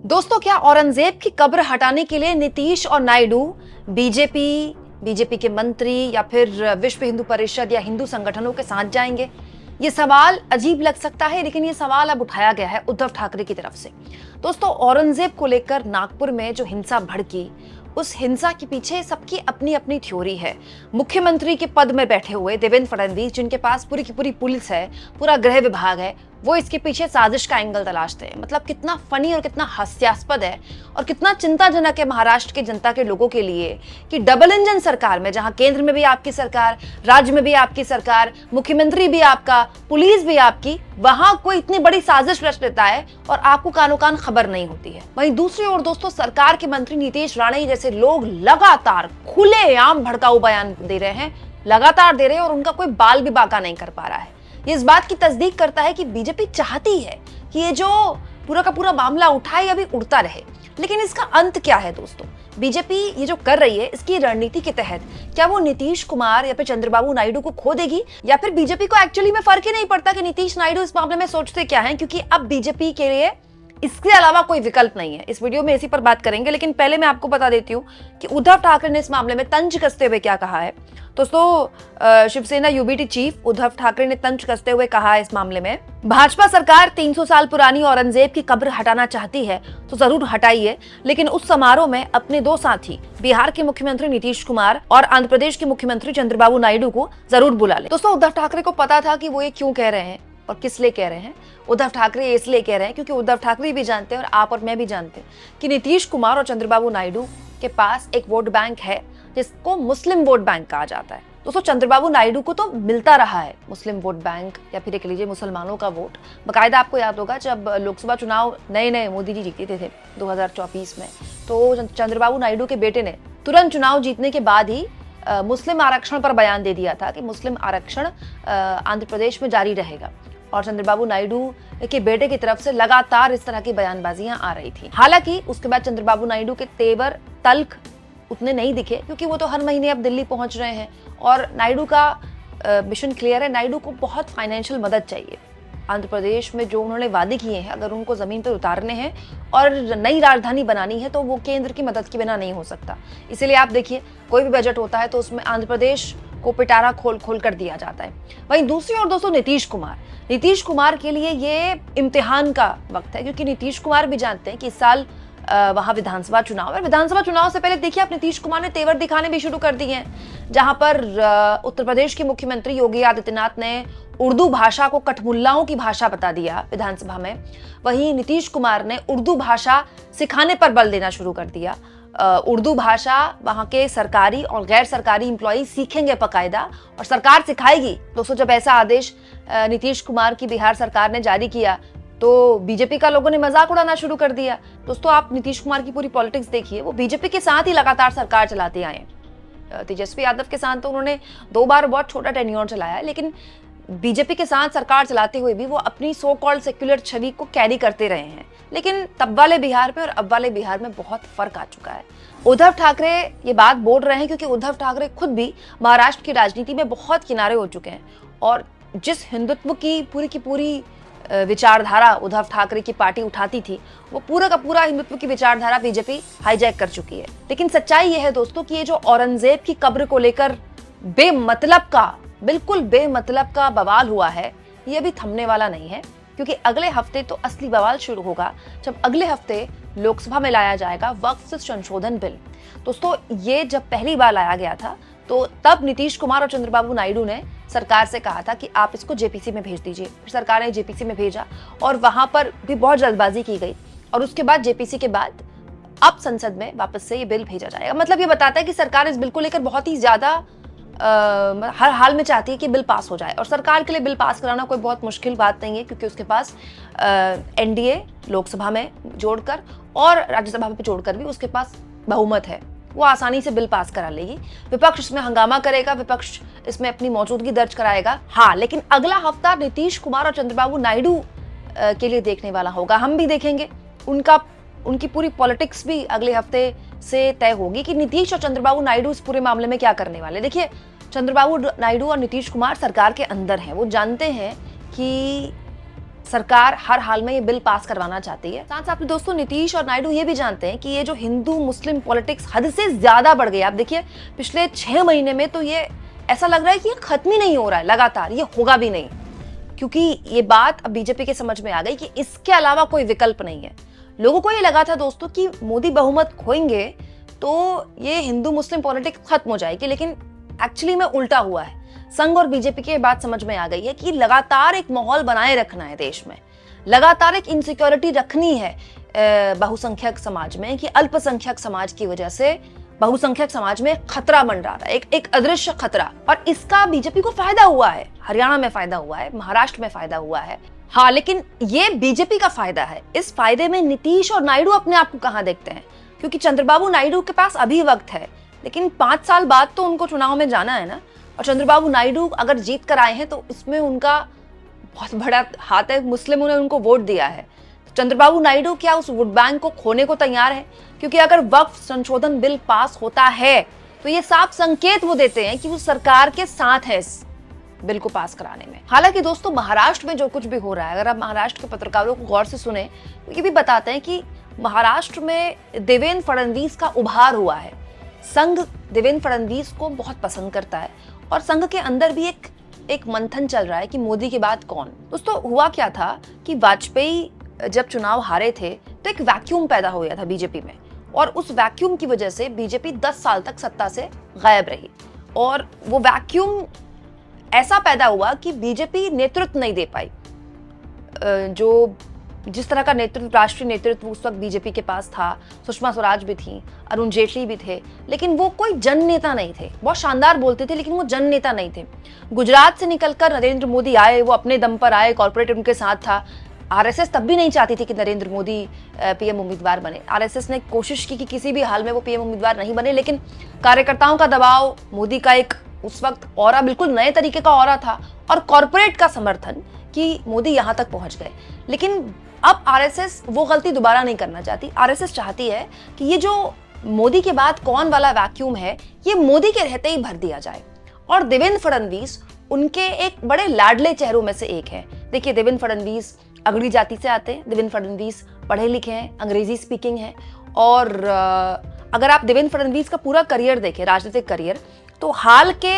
दोस्तों, क्या औरंगजेब की कब्र हटाने के लिए नीतीश और नायडू बीजेपी के मंत्री या फिर विश्व हिंदू परिषद या हिंदू संगठनों के साथ जाएंगे? ये सवाल अजीब लग सकता है, लेकिन ये सवाल अब उठाया गया है उद्धव ठाकरे की तरफ से। दोस्तों, औरंगजेब को लेकर नागपुर में जो हिंसा भड़की, उस हिंसा के पीछे सबकी अपनी अपनी थ्योरी है। मुख्यमंत्री के पद में बैठे हुए देवेंद्र फडणवीस, जिनके पास पूरी की पूरी पुलिस है, पूरा गृह विभाग है, वो इसके पीछे साजिश का एंगल तलाशते हैं। मतलब कितना फनी और कितना हास्यास्पद है और कितना चिंताजनक है महाराष्ट्र के जनता के लोगों के लिए कि डबल इंजन सरकार में, जहां केंद्र में भी आपकी सरकार, राज्य में भी आपकी सरकार, मुख्यमंत्री भी आपका, पुलिस भी आपकी, वहां कोई इतनी बड़ी साजिश रच लेता है और आपको कानो कान खबर नहीं होती है। वहीं दूसरी ओर दोस्तों, सरकार के मंत्री नीतीश राणे जैसे लोग लगातार खुलेआम भड़काऊ बयान दे रहे हैं, लगातार दे रहे हैं, और उनका कोई बाल भी बाका नहीं कर पा रहा है। ये इस बात की तस्दीक करता है कि बीजेपी चाहती है कि ये जो पूरा का पूरा मामला उठा है अभी उड़ता रहे। लेकिन इसका अंत क्या है दोस्तों? बीजेपी ये जो कर रही है, इसकी रणनीति के तहत क्या वो नीतीश कुमार या फिर चंद्रबाबू नायडू को खो देगी, या फिर बीजेपी को एक्चुअली में फर्क ही नहीं पड़ता कि नीतीश नायडू इस मामले में सोचते क्या है, क्योंकि अब बीजेपी के लिए इसके अलावा कोई विकल्प नहीं है। इस वीडियो में इसी पर बात करेंगे, लेकिन पहले मैं आपको बता देती हूँ कि उद्धव ठाकरे ने इस मामले में तंज कसते हुए क्या कहा है। दोस्तों, शिवसेना यूबीटी चीफ उद्धव ठाकरे ने तंज कसते हुए कहा है इस मामले में, भाजपा सरकार 300 साल पुरानी औरंगजेब की कब्र हटाना चाहती है तो जरूर हटाइए, लेकिन उस समारोह में अपने दो साथी बिहार के मुख्यमंत्री नीतीश कुमार और आंध्र प्रदेश के मुख्यमंत्री चंद्रबाबू नायडू को जरूर बुला ले। दोस्तों, उद्धव ठाकरे को पता था कि वो ये क्यों कह रहे हैं और किस लिए कह रहे हैं। उद्धव ठाकरे इसलिए कह रहे हैं क्योंकि उद्धव ठाकरे भी जानते हैं और आप और मैं भी जानते हैं कि नीतीश कुमार और चंद्रबाबू नायडू के पास एक वोट बैंक है जिसको मुस्लिम वोट बैंक कहा जाता है। दोस्तों, चंद्रबाबू नायडू को तो मिलता रहा है मुस्लिम वोट बैंक, या फिर कह लीजिए मुसलमानों का वोट। बाकायदा आपको याद होगा जब लोकसभा चुनाव नए मोदी जी जीते थे 2024 में, तो चंद्रबाबू नायडू के बेटे ने तुरंत चुनाव जीतने के बाद ही मुस्लिम आरक्षण पर बयान दे दिया था कि मुस्लिम आरक्षण आंध्र प्रदेश में जारी रहेगा, और चंद्रबाबू नायडू के बेटे की तरफ से लगातार इस तरह की बयानबाजियां आ रही थी। हालांकि उसके बाद चंद्रबाबू नायडू के तेवर तल्ख उतने नहीं दिखे, क्योंकि वो तो हर महीने अब दिल्ली पहुंच रहे हैं और नायडू का मिशन क्लियर है। नायडू को बहुत फाइनेंशियल मदद चाहिए। आंध्र प्रदेश में जो उन्होंने वादे किए हैं, अगर उनको जमीन पर उतारने हैं और नई राजधानी बनानी है, तो वो केंद्र की मदद के बिना नहीं हो सकता। इसीलिए आप देखिए, कोई भी बजट होता है तो उसमें आंध्र प्रदेश को पिटारा खोल कर दिया जाता है। वहीं दूसरी ओर दोस्तों, नीतीश कुमार के लिए ये इम्तिहान का वक्त है, क्योंकि नीतीश कुमार भी जानते हैं कि इस साल वहां विधानसभा चुनाव है। विधानसभा चुनाव से पहले देखिए, आप नीतीश कुमार ने तेवर दिखाने भी शुरू कर दिए हैं, जहां पर उत्तर प्रदेश के मुख्यमंत्री योगी आदित्यनाथ ने उर्दू भाषा को कठमुल्लाओं की भाषा बता दिया विधानसभा में। वहीं नीतीश कुमार ने उर्दू भाषा सिखाने पर बल देना शुरू कर दिया। उर्दू भाषा वहां के सरकारी और गैर सरकारी एम्प्लॉय सीखेंगे बाकायदा, और सरकार सिखाएगी। दोस्तों, जब ऐसा आदेश नीतीश कुमार की बिहार सरकार ने जारी किया तो बीजेपी का लोगों ने मजाक उड़ाना शुरू कर दिया। दोस्तों, आप नीतीश कुमार की पूरी पॉलिटिक्स देखिए, वो बीजेपी के साथ ही लगातार सरकार चलाते आए हैं। तेजस्वी यादव के साथ तो उन्होंने 2 बार बहुत छोटा टेन्योर चलाया, लेकिन बीजेपी के साथ सरकार चलाते हुए भी वो अपनी सो कॉल्ड सेक्युलर छवि को कैरी करते रहे हैं। लेकिन तब वाले बिहार में और अब वाले बिहार में बहुत फर्क आ चुका है। उद्धव ठाकरे ये बात बोल रहे हैं क्योंकि उद्धव ठाकरे खुद भी महाराष्ट्र की राजनीति में बहुत किनारे हो चुके हैं, और जिस हिंदुत्व की पूरी विचारधारा उद्धव ठाकरे की पार्टी उठाती थी, वो पूरा का पूरा हिंदुत्व की विचारधारा बीजेपी हाईजैक कर चुकी है। लेकिन सच्चाई ये है दोस्तों कि ये जो औरंगजेब की कब्र को लेकर बिल्कुल बेमतलब का बवाल हुआ है, ये भी थमने वाला नहीं है, क्योंकि अगले हफ्ते तो असली बवाल शुरू होगा, जब अगले हफ्ते लोकसभा में लाया जाएगा वक्फ संशोधन बिल। दोस्तों, ये जब पहली बार लाया गया था तो तब नीतीश कुमार और चंद्रबाबू नायडू ने सरकार से कहा था कि आप इसको जेपीसी में भेज दीजिए। फिर सरकार ने जेपीसी में भेजा और वहां पर भी बहुत जल्दबाजी की गई, और उसके बाद जेपीसी के बाद अब संसद में वापस से ये बिल भेजा जाएगा। मतलब ये बताता है कि सरकार इस बिल को लेकर बहुत ही ज्यादा हर हाल में चाहती है कि बिल पास हो जाए, और सरकार के लिए बिल पास कराना कोई बहुत मुश्किल बात नहीं है, क्योंकि उसके पास एनडीए लोकसभा में जोड़कर और राज्यसभा में जोड़कर भी उसके पास बहुमत है। वो आसानी से बिल पास करा लेगी। विपक्ष इसमें हंगामा करेगा, विपक्ष इसमें अपनी मौजूदगी दर्ज कराएगा। हाँ, लेकिन अगला हफ्ता नीतीश कुमार और चंद्रबाबू नायडू के लिए देखने वाला होगा। हम भी देखेंगे, उनकी पूरी पॉलिटिक्स भी अगले हफ्ते से तय होगी कि नीतीश और चंद्रबाबू नायडू इस पूरे मामले में क्या करने वाले। देखिए, चंद्रबाबू नायडू और नीतीश कुमार सरकार के अंदर हैं, वो जानते हैं कि सरकार हर हाल में ये बिल पास करवाना चाहती है। साथ साथ में दोस्तों नीतीश और नायडू ये भी जानते हैं कि ये जो हिंदू मुस्लिम पॉलिटिक्स हद से ज्यादा बढ़ गई। आप देखिए पिछले 6 महीने में तो ये ऐसा लग रहा है कि ये खत्म ही नहीं हो रहा है, लगातार ये होगा भी नहीं, क्योंकि ये बात अब बीजेपी के समझ में आ गई कि इसके अलावा कोई विकल्प नहीं है। लोगों को ये लगा था दोस्तों कि मोदी बहुमत खोएंगे तो ये हिंदू मुस्लिम पॉलिटिक्स खत्म हो जाएगी, लेकिन एक्चुअली में उल्टा हुआ है। संघ और बीजेपी की बात समझ में आ गई है कि लगातार एक माहौल बनाए रखना है देश में, लगातार एक इनसिक्योरिटी रखनी है बहुसंख्यक समाज में, कि अल्पसंख्यक समाज की वजह से बहुसंख्यक समाज में खतरा मंडरा रहा है, एक अदृश्य खतरा। और इसका बीजेपी को फायदा हुआ है, हरियाणा में फायदा हुआ है, महाराष्ट्र में फायदा हुआ है। हाँ, लेकिन ये बीजेपी का फायदा है। इस फायदे में नीतीश और नायडू अपने आप को कहां देखते हैं? क्योंकि चंद्रबाबू नायडू के पास अभी वक्त है, लेकिन 5 साल बाद तो उनको चुनाव में जाना है ना। और चंद्रबाबू नायडू अगर जीत कर आए हैं तो इसमें उनका बहुत बड़ा हाथ है, मुस्लिमों ने उनको वोट दिया है। चंद्रबाबू नायडू क्या उस वोट बैंक को खोने को तैयार है? क्योंकि अगर वक्फ संशोधन बिल पास होता है तो ये साफ संकेत वो देते हैं कि वो सरकार के साथ है इस बिल को पास कराने में। हालांकि दोस्तों महाराष्ट्र में जो कुछ भी हो रहा है, अगर आप महाराष्ट्र के पत्रकारों को गौर से सुने तो ये भी बताते हैं कि महाराष्ट्र में देवेंद्र फडणवीस का उभार हुआ है। संघ देवेंद्र फडणवीस को बहुत पसंद करता है और संघ के अंदर भी एक मंथन चल रहा है कि मोदी के बाद कौन। दोस्तों हुआ क्या था कि वाजपेयी जब चुनाव हारे थे तो एक वैक्यूम पैदा हो गया था बीजेपी में, और उस वैक्यूम की वजह से बीजेपी 10 साल तक सत्ता से गायब रही। और वो वैक्यूम ऐसा पैदा हुआ कि बीजेपी नेतृत्व नहीं दे पाई। जिस तरह का नेतृत्व, राष्ट्रीय नेतृत्व उस वक्त बीजेपी के पास था, सुषमा स्वराज भी थी, अरुण जेटली भी थे, लेकिन वो कोई जन नेता नहीं थे। बहुत शानदार बोलते थे लेकिन वो जन नेता नहीं थे। गुजरात से निकलकर नरेंद्र मोदी आए, वो अपने दम पर आए, कॉर्पोरेट उनके साथ था। आरएसएस तब भी नहीं चाहती थी कि नरेंद्र मोदी पीएम उम्मीदवार बने। आरएसएस ने कोशिश की कि किसी भी हाल में वो पीएम उम्मीदवार नहीं बने, लेकिन कार्यकर्ताओं का दबाव, मोदी का एक उस वक्त ऑरा बिल्कुल नए तरीके का ऑरा था, और कॉर्पोरेट का समर्थन कि मोदी यहां तक पहुंच गए। लेकिन अब आरएसएस वो गलती दोबारा नहीं करना चाहती। आरएसएस चाहती है कि ये जो मोदी के बाद कौन वाला वैक्यूम है ये मोदी के रहते ही भर दिया जाए। और देवेंद्र फडणवीस उनके एक बड़े लाडले चेहरों में से एक है। देखिए देवेंद्र फडणवीस अगड़ी जाति से आते हैं, देवेंद्र फडणवीस पढ़े लिखे हैं, अंग्रेजी स्पीकिंग है, और अगर आप देवेंद्र फडणवीस का पूरा करियर देखें, राजनीतिक करियर, तो हाल के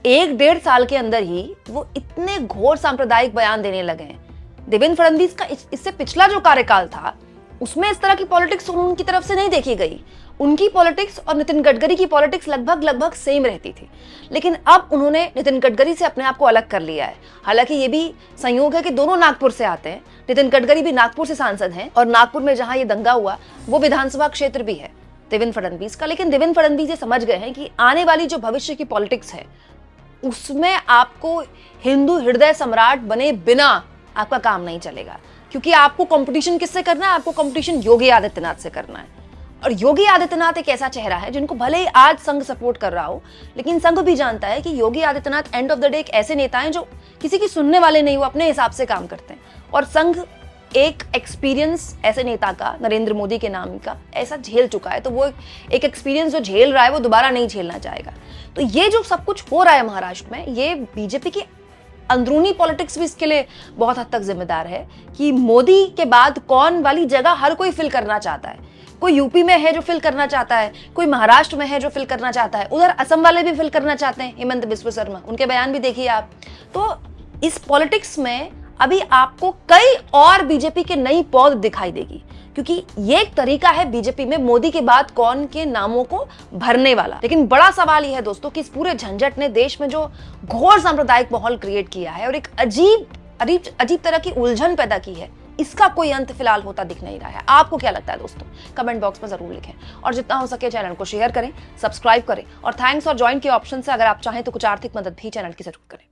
1-1.5 साल के अंदर ही वो इतने घोर सांप्रदायिक बयान देने लगे हैं। देवेंद्र फडणवीस का इससे पिछला जो कार्यकाल था उसमें इस तरह की पॉलिटिक्स उनकी तरफ से नहीं देखी गई। उनकी पॉलिटिक्स और नितिन गडकरी की पॉलिटिक्स लगभग सेम रहती थी, लेकिन अब उन्होंने नितिन गडकरी से अपने आप को अलग कर लिया है। हालांकि ये भी संयोग है कि दोनों नागपुर से आते हैं, नितिन गडकरी भी नागपुर से सांसद हैं, और नागपुर में जहां ये दंगा हुआ वो विधानसभा क्षेत्र भी है देवेंद्र फडणवीस का। लेकिन देवेंद्र फडणवीस ये समझ गए हैं कि आने वाली जो भविष्य की पॉलिटिक्स है उसमें आपको हिंदू हृदय सम्राट बने बिना आपका काम नहीं चलेगा, क्योंकि आपको कंपटीशन किससे करना है? आपको कंपटीशन योगी आदित्यनाथ से करना है। और योगी आदित्यनाथ एक ऐसा चेहरा है जिनको भले ही आज संघ सपोर्ट कर रहा हो, लेकिन संघ भी जानता है कि Yogi Adityanath end of the day एक ऐसे नेता हैं जो किसी की सुनने वाले नहीं, वो अपने हिसाब से काम करते हैं। और संघ एक एक्सपीरियंस ऐसे नेता का, नरेंद्र मोदी के नाम का, ऐसा झेल चुका है, तो वो एक एक्सपीरियंस जो झेल रहा है वो दोबारा नहीं झेलना चाहेगा। तो ये जो सब कुछ हो रहा है महाराष्ट्र में, ये बीजेपी की अंदरूनी पॉलिटिक्स भी इसके लिए बहुत हद तक जिम्मेदार है कि मोदी के बाद कौन वाली जगह हर कोई फिल करना चाहता है। कोई यूपी में है जो फिल करना चाहता है, कोई महाराष्ट्र में है जो फिल करना चाहता है, उधर असम वाले भी फिल करना चाहते हैं, हेमंत बिस्व शर्मा, उनके बयान भी देखिए आप। तो इस पॉलिटिक्स में अभी आपको कई और बीजेपी के नई पौध दिखाई देगी, क्योंकि ये एक तरीका है बीजेपी में मोदी के बाद कौन के नामों को भरने वाला। लेकिन बड़ा सवाल यह है दोस्तों कि इस पूरे झंझट ने देश में जो घोर सांप्रदायिक माहौल क्रिएट किया है और एक अजीब तरह की उलझन पैदा की है, इसका कोई अंत फिलहाल होता दिख नहीं रहा है। आपको क्या लगता है दोस्तों? कमेंट बॉक्स में जरूर लिखें, और जितना हो सके चैनल को शेयर करें, सब्सक्राइब करें, और थैंक्स और ज्वाइन के ऑप्शन से अगर आप चाहें तो कुछ आर्थिक मदद भी चैनल की जरूर करें।